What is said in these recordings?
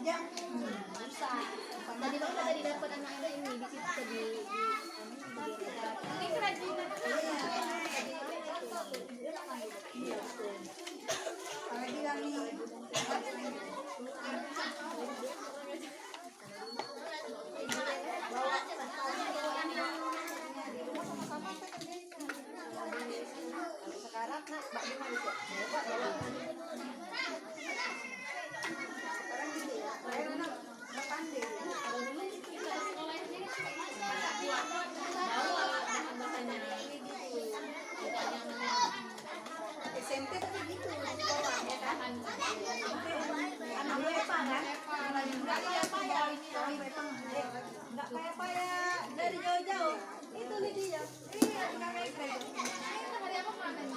Jam. Bisa. Tadi bang tadi dapat anak ada ini di situ tadi. Ini kerajinan. Iya. Kalau bilang nih. Sekarang nak bagaimana itu? Sekarang gitu ya. Saya mana pandai. Kalau dulu kita sekolah sendiri SMP tapi gitu sekolah ya kan? Anaknya apa kan? Enggak kayak enggak kayak dari jauh-jauh. Itu Lydia. Iya, enggak kayak hari apa makan?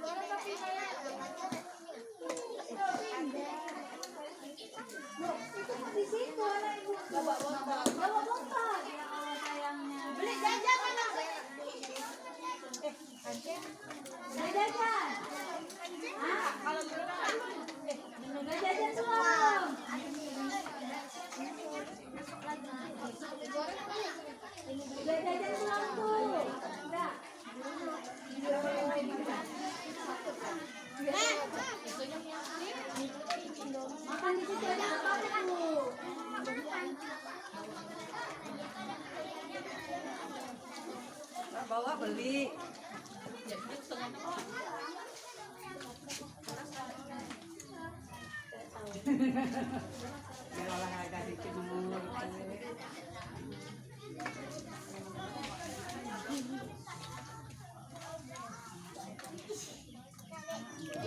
Tapi saya itu di situ anak ibu. Bawa botol. Sayangnya. Beli jajan anak. Beli jajan. Ah, kalau beli jajan belum. Beli jajan belum tuh. Enggak. Makan di situ aja apa tuh? Bawa beli. Olahraga di Cimur.